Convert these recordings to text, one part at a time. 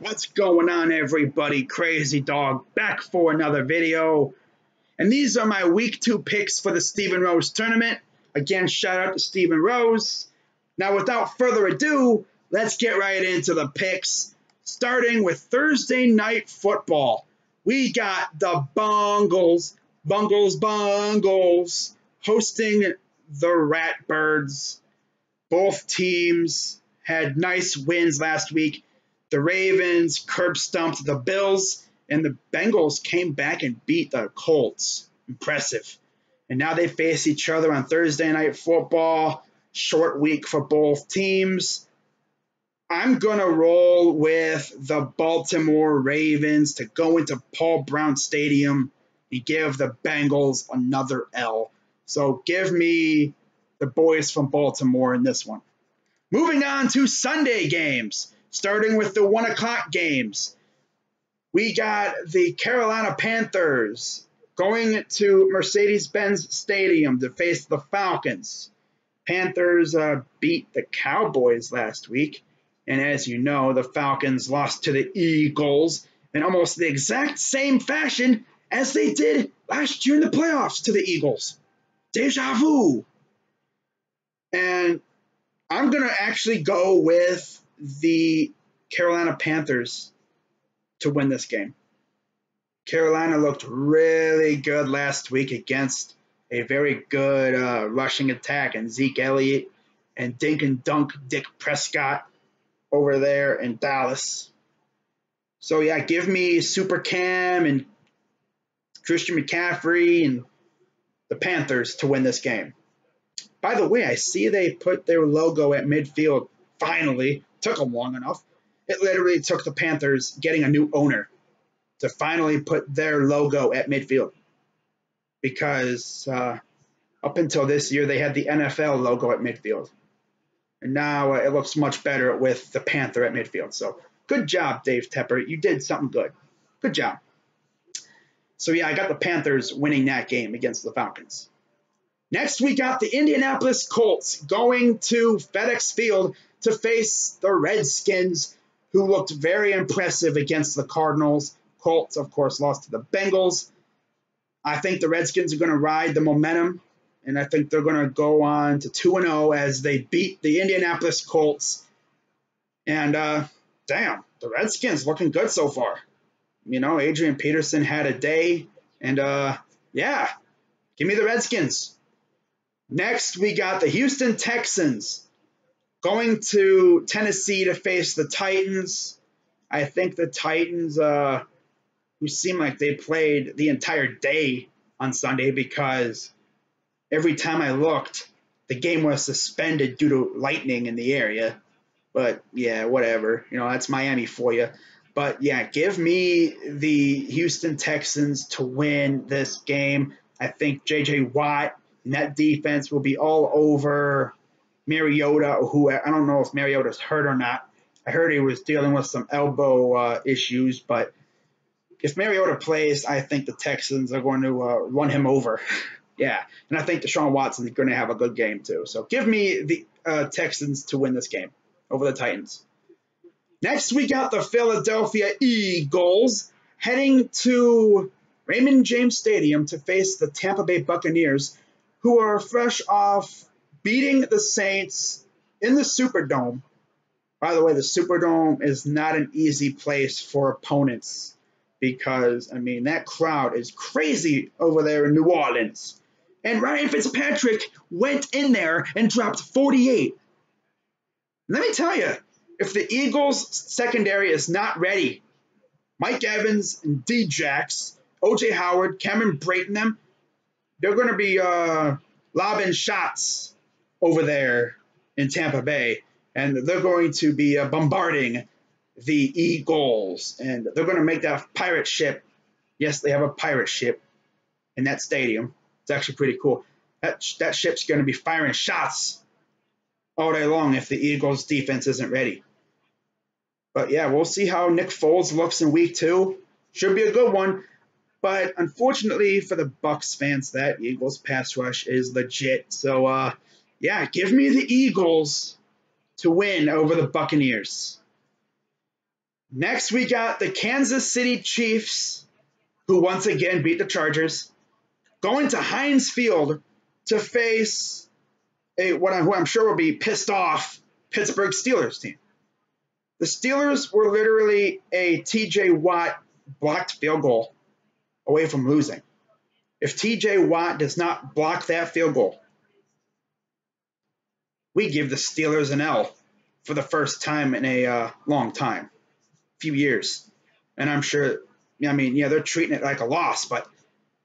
What's going on, everybody? Crazy Dog back for another video. And these are my week 2 picks for the Stephen Rose tournament. Again, shout out to Stephen Rose. Now, without further ado, let's get right into the picks. Starting with Thursday night football. We got the Bungles hosting the Ratbirds. Both teams had nice wins last week. The Ravens curb stomped the Bills, and the Bengals came back and beat the Colts. Impressive. And now they face each other on Thursday night football. Short week for both teams. I'm going to roll with the Baltimore Ravens to go into Paul Brown Stadium and give the Bengals another L. So give me the boys from Baltimore in this one. Moving on to Sunday games. Starting with the 1 o'clock games, we got the Carolina Panthers going to Mercedes-Benz Stadium to face the Falcons. Panthers beat the Cowboys last week, and as you know, the Falcons lost to the Eagles in almost the exact same fashion as they did last year in the playoffs to the Eagles. Deja vu. And I'm going to actually go with the Carolina Panthers to win this game. Carolina looked really good last week against a very good rushing attack and Zeke Elliott and Dink and Dunk Dick Prescott over there in Dallas. So yeah, give me Super Cam and Christian McCaffrey and the Panthers to win this game. By the way, I see they put their logo at midfield finally. Took them long enough. It literally took the Panthers getting a new owner to finally put their logo at midfield. Because up until this year, they had the NFL logo at midfield. And now it looks much better with the Panther at midfield. So good job, Dave Tepper. You did something good. Good job. So yeah, I got the Panthers winning that game against the Falcons. Next, we got the Indianapolis Colts going to FedEx Field to face the Redskins, who looked very impressive against the Cardinals. Colts, of course, lost to the Bengals. I think the Redskins are going to ride the momentum, and I think they're going to go on to 2-0 as they beat the Indianapolis Colts. And, damn, the Redskins looking good so far. You know, Adrian Peterson had a day, and, yeah, give me the Redskins. Next, we got the Houston Texans going to Tennessee to face the Titans. I think the Titans, who seem like they played the entire day on Sunday because every time I looked, the game was suspended due to lightning in the area. But, yeah, whatever. You know, that's Miami for you. But, yeah, give me the Houston Texans to win this game. I think J.J. Watt and that defense will be all over Mariota, who I don't know if Mariota's hurt or not. I heard he was dealing with some elbow issues, but if Mariota plays, I think the Texans are going to run him over. Yeah, and I think Deshaun Watson is going to have a good game too. So give me the Texans to win this game over the Titans. Next, we got the Philadelphia Eagles heading to Raymond James Stadium to face the Tampa Bay Buccaneers, who are fresh off beating the Saints in the Superdome. By the way, the Superdome is not an easy place for opponents because, I mean, that crowd is crazy over there in New Orleans. And Ryan Fitzpatrick went in there and dropped 48. Let me tell you, if the Eagles' secondary is not ready, Mike Evans and D-Jax, O.J. Howard, Cameron Brayton, them, they're going to be lobbing shots over there in Tampa Bay, and they're going to be bombarding the Eagles, and they're going to make that pirate ship. Yes, they have a pirate ship in that stadium. It's actually pretty cool. That ship's going to be firing shots all day long if the Eagles' defense isn't ready. But, yeah, we'll see how Nick Foles looks in week 2. Should be a good one. But unfortunately for the Bucs fans, that Eagles pass rush is legit. So, yeah, give me the Eagles to win over the Buccaneers. Next, we got the Kansas City Chiefs, who once again beat the Chargers, going to Heinz Field to face who I'm sure will be pissed off Pittsburgh Steelers team. The Steelers were literally a TJ Watt blocked field goal away from losing. If TJ Watt does not block that field goal, we give the Steelers an L for the first time in a long time, few years. And I'm sure, they're treating it like a loss, but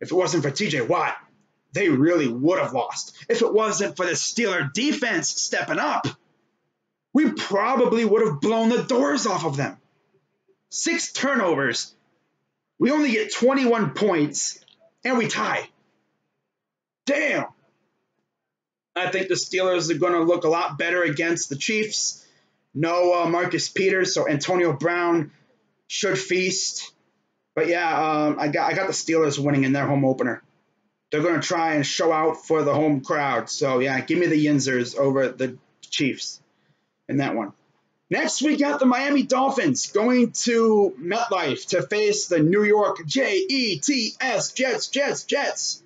if it wasn't for TJ Watt, they really would have lost. If it wasn't for the Steeler defense stepping up, we probably would have blown the doors off of them. 6 turnovers. We only get 21 points, and we tie. Damn. I think the Steelers are going to look a lot better against the Chiefs. No Marcus Peters, so Antonio Brown should feast. But yeah, I got the Steelers winning in their home opener. They're going to try and show out for the home crowd. So yeah, give me the Yinzers over the Chiefs in that one. Next, we got the Miami Dolphins going to MetLife to face the New York Jets, Jets,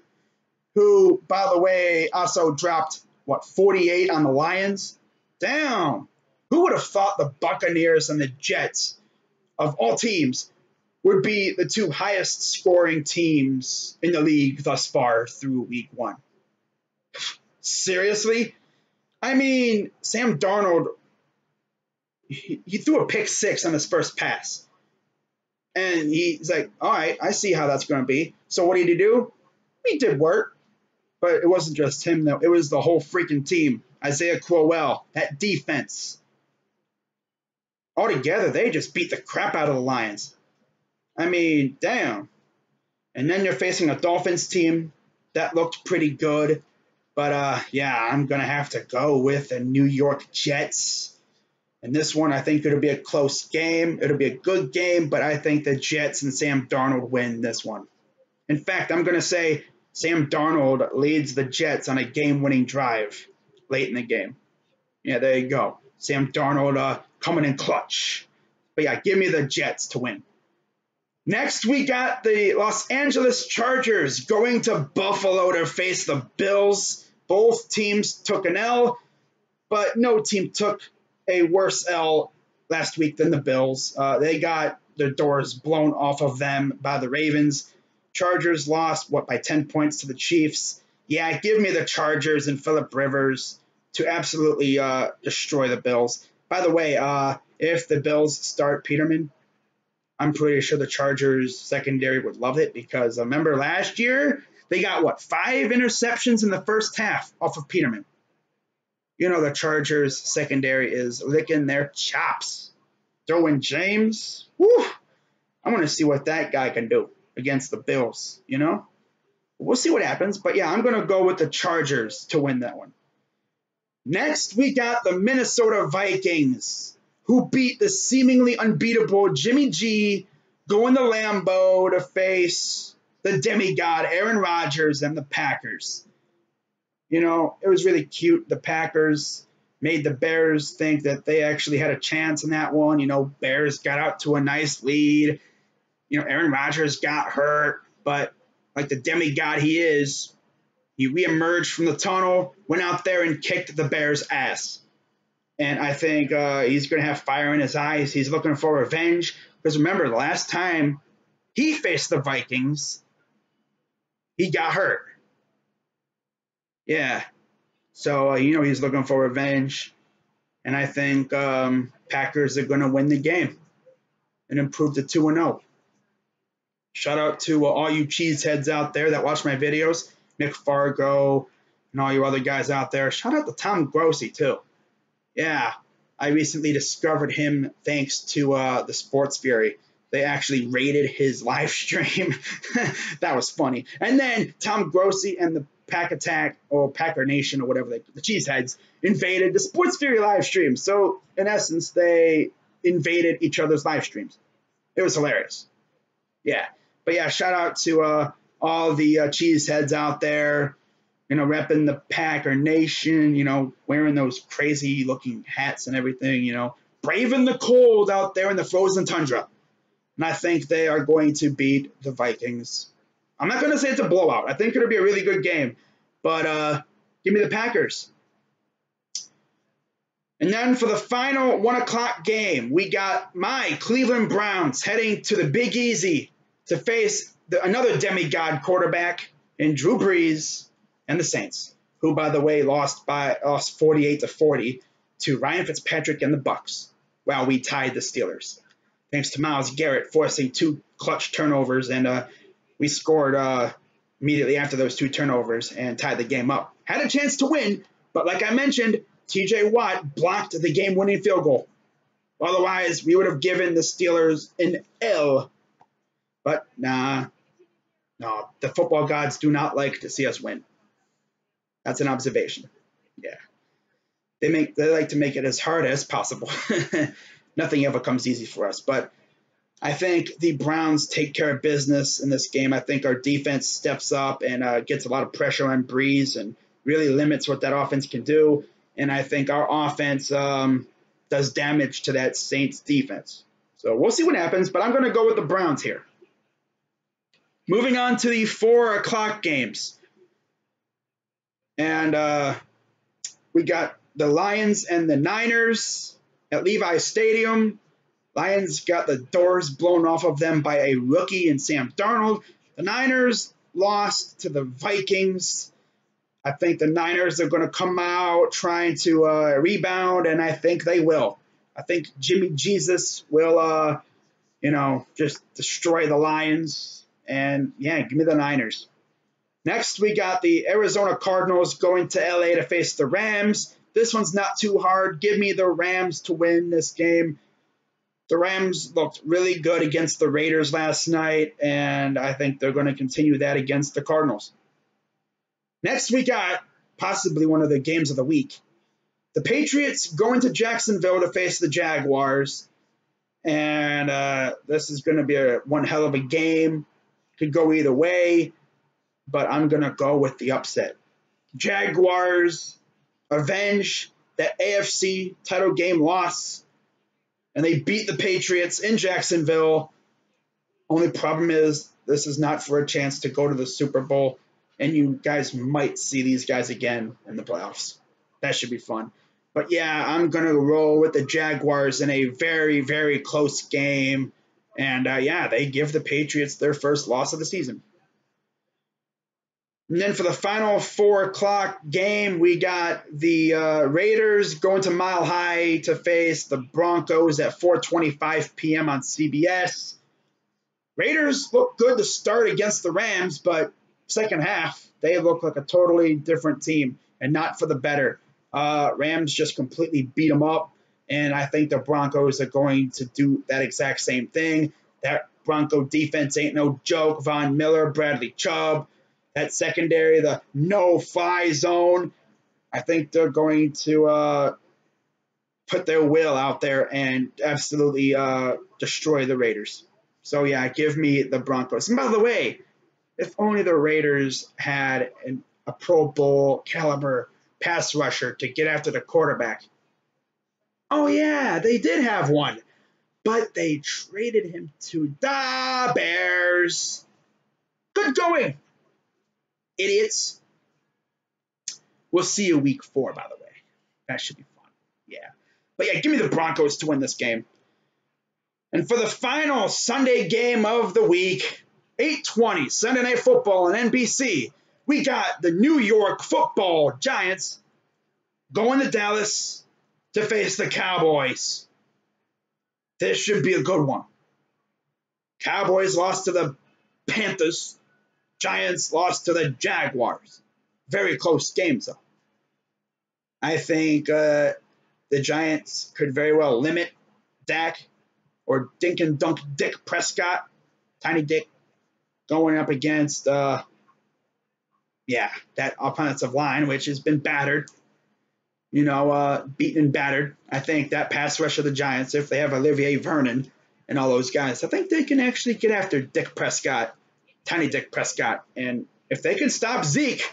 who, by the way, also dropped, 48 on the Lions? Damn. Who would have thought the Buccaneers and the Jets, of all teams, would be the 2 highest scoring teams in the league thus far through week 1? Seriously? Sam Darnold, he threw a pick 6 on his first pass. And he's like, all right, I see how that's going to be. So what did he do? He did work. But it wasn't just him, though. It was the whole freaking team. Isaiah Crowell, that defense. Altogether, they just beat the crap out of the Lions. Damn. And then you're facing a Dolphins team that looked pretty good. But, yeah, I'm going to have to go with the New York Jets. And this one, I think it'll be a close game. It'll be a good game, but I think the Jets and Sam Darnold win this one. In fact, I'm going to say Sam Darnold leads the Jets on a game-winning drive late in the game. Yeah, there you go. Sam Darnold coming in clutch. But, yeah, give me the Jets to win. Next, we got the Los Angeles Chargers going to Buffalo to face the Bills. Both teams took an L, but no team took a worse L last week than the Bills. They got their doors blown off of them by the Ravens. Chargers lost, by 10 points to the Chiefs. Yeah, give me the Chargers and Phillip Rivers to absolutely destroy the Bills. By the way, if the Bills start Peterman, I'm pretty sure the Chargers secondary would love it because remember last year, they got, 5 interceptions in the first half off of Peterman. The Chargers secondary is licking their chops. Derwin James, whew, I want to see what that guy can do against the Bills, We'll see what happens. But, yeah, I'm going to go with the Chargers to win that one. Next, we got the Minnesota Vikings, who beat the seemingly unbeatable Jimmy G, going to Lambeau to face the demigod Aaron Rodgers and the Packers. It was really cute. The Packers made the Bears think that they actually had a chance in that one. Bears got out to a nice lead. Aaron Rodgers got hurt, but like the demigod he is, he reemerged from the tunnel, went out there and kicked the Bears' ass. And I think he's going to have fire in his eyes. He's looking for revenge. Because remember, the last time he faced the Vikings, he got hurt. Yeah. So, he's looking for revenge. And I think Packers are going to win the game and improve to 2-0. Shout out to all you cheeseheads out there that watch my videos. Nick Fargo and all you other guys out there. Shout out to Tom Grossi, too. Yeah, I recently discovered him thanks to the Sports Fury. They actually rated his live stream. That was funny. And then Tom Grossi and the Pack Attack or Packer Nation or whatever, the Cheeseheads, invaded the Sports Fury live stream. So, in essence, they invaded each other's live streams. It was hilarious. Yeah. But, yeah, shout out to all the Cheeseheads out there, repping the Packer Nation, wearing those crazy-looking hats and everything, braving the cold out there in the frozen tundra. And I think they are going to beat the Vikings. I'm not going to say it's a blowout. I think it'll be a really good game. But give me the Packers. And then for the final 1 o'clock game, we got my Cleveland Browns heading to the Big Easy to face another demigod quarterback in Drew Brees and the Saints, who, by the way, lost 48-40 to Ryan Fitzpatrick and the Bucs, while we tied the Steelers, thanks to Myles Garrett forcing 2 clutch turnovers, and we scored immediately after those 2 turnovers and tied the game up. Had a chance to win, but like I mentioned, TJ Watt blocked the game-winning field goal. Otherwise, we would have given the Steelers an L. But no, the football gods do not like to see us win. That's an observation. Yeah. They like to make it as hard as possible. Nothing ever comes easy for us. But I think the Browns take care of business in this game. I think our defense steps up and gets a lot of pressure on Breeze and really limits what that offense can do. And I think our offense does damage to that Saints defense. So we'll see what happens, but I'm going to go with the Browns here. Moving on to the 4 o'clock games. And we got the Lions and the Niners at Levi Stadium. Lions got the doors blown off of them by a rookie in Sam Darnold. The Niners lost to the Vikings. I think the Niners are going to come out trying to rebound, and I think they will. I think Jimmy Jesus will, just destroy the Lions. And, yeah, give me the Niners. Next, we got the Arizona Cardinals going to L.A. to face the Rams. This one's not too hard. Give me the Rams to win this game. The Rams looked really good against the Raiders last night, and I think they're going to continue that against the Cardinals. Next, we got possibly one of the games of the week. The Patriots going to Jacksonville to face the Jaguars. And this is going to be one hell of a game. Could go either way, but I'm going to go with the upset. Jaguars avenge that AFC title game loss, and they beat the Patriots in Jacksonville. Only problem is this is not for a chance to go to the Super Bowl. And you guys might see these guys again in the playoffs. That should be fun. But, yeah, I'm going to roll with the Jaguars in a very, very close game. And, they give the Patriots their first loss of the season. And then for the final 4 o'clock game, we got the Raiders going to Mile High to face the Broncos at 4:25 p.m. on CBS. Raiders look good to start against the Rams, but second half, they look like a totally different team and not for the better. Rams just completely beat them up, and I think the Broncos are going to do that exact same thing. That Bronco defense ain't no joke. Von Miller, Bradley Chubb, that secondary, the no-fly zone. I think they're going to put their will out there and absolutely destroy the Raiders. So, yeah, give me the Broncos. And by the way, if only the Raiders had a Pro Bowl caliber pass rusher to get after the quarterback. Oh, yeah, they did have one. But they traded him to the Bears. Good going, idiots. We'll see you week 4, by the way. That should be fun. Yeah. But, yeah, give me the Broncos to win this game. And for the final Sunday game of the week, 8:20 Sunday Night Football on NBC, we got the New York Football Giants going to Dallas to face the Cowboys. This should be a good one. Cowboys lost to the Panthers. Giants lost to the Jaguars. Very close games, though. I think the Giants could very well limit Dak or Dink and Dunk Dick Prescott, Tiny Dick, going up against, that offensive line, which has been battered, beaten and battered. I think that pass rush of the Giants, if they have Olivier Vernon and all those guys, I think they can actually get after Dick Prescott, Tiny Dick Prescott. And if they can stop Zeke,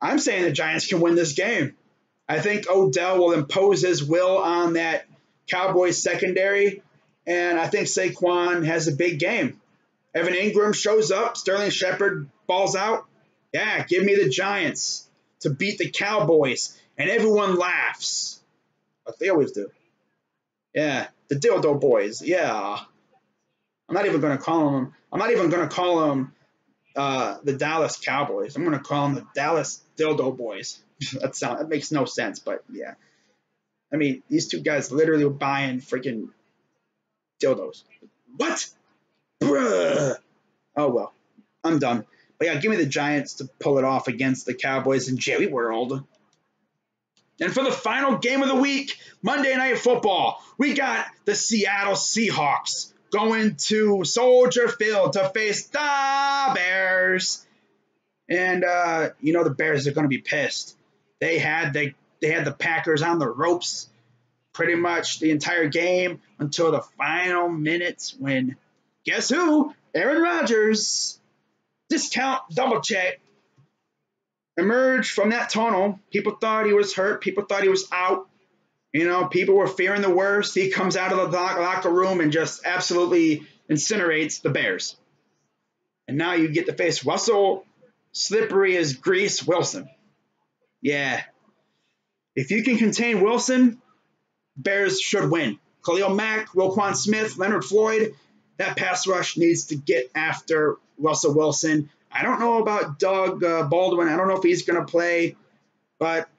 I'm saying the Giants can win this game. I think Odell will impose his will on that Cowboys secondary, and I think Saquon has a big game. Evan Ingram shows up. Sterling Shepard balls out. Yeah, give me the Giants to beat the Cowboys, and everyone laughs. Like they always do. Yeah, the Dildo Boys. Yeah. I'm not even going to call them the Dallas Cowboys. I'm going to call them the Dallas Dildo Boys. That makes no sense, but yeah. I mean, these two guys literally were buying freaking dildos. What? Bruh. Oh, well. I'm done. But yeah, give me the Giants to pull it off against the Cowboys in Jerry World. And for the final game of the week, Monday Night Football, we got the Seattle Seahawks going to Soldier Field to face the Bears. And, the Bears are going to be pissed. They had the Packers on the ropes pretty much the entire game until the final minutes when, guess who? Aaron Rodgers, discount double check, emerged from that tunnel. People thought he was hurt. People thought he was out. People were fearing the worst. He comes out of the locker room and just absolutely incinerates the Bears. And now you get to face Russell, slippery as grease, Wilson. Yeah. If you can contain Wilson, Bears should win. Khalil Mack, Roquan Smith, Leonard Floyd, that pass rush needs to get after Russell Wilson. I don't know about Doug Baldwin. I don't know if he's going to play, but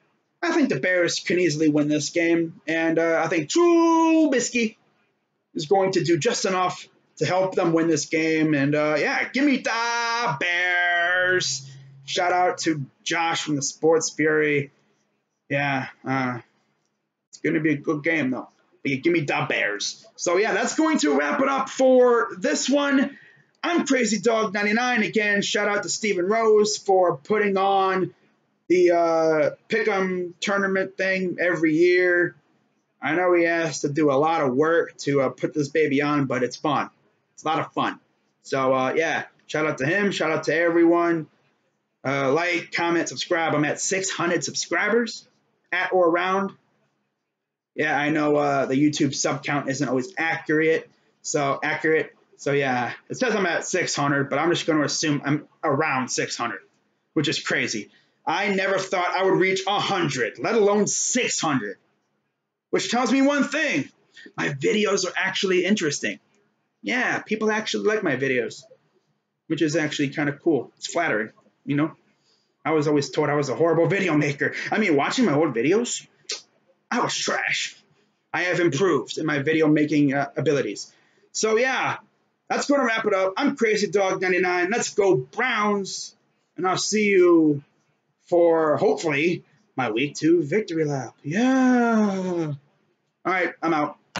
I think the Bears can easily win this game. And I think Trubisky is going to do just enough to help them win this game. And, give me the Bears. Shout out to Josh from the Sports Fury. Yeah, it's going to be a good game, though. But give me the Bears. So, yeah, that's going to wrap it up for this one. I'm Crazy Dog 99. Again, shout out to Stephen Rose for putting on the Pick'em tournament thing every year. I know he has to do a lot of work to put this baby on, but it's fun. It's a lot of fun. So, shout out to him. Shout out to everyone. Like, comment, subscribe. I'm at 600 subscribers, at or around. Yeah, I know the YouTube sub count isn't always accurate. So, yeah, it says I'm at 600, but I'm just going to assume I'm around 600, which is crazy. I never thought I would reach 100, let alone 600, which tells me one thing. My videos are actually interesting. Yeah, people actually like my videos, which is actually kind of cool. It's flattering, I was always told I was a horrible video maker. I mean, watching my old videos, I was trash. I have improved in my video making abilities. So, yeah, that's going to wrap it up. I'm Crazy Dog 99. Let's go Browns. And I'll see you for, hopefully, my week 2 victory lap. Yeah. All right, I'm out.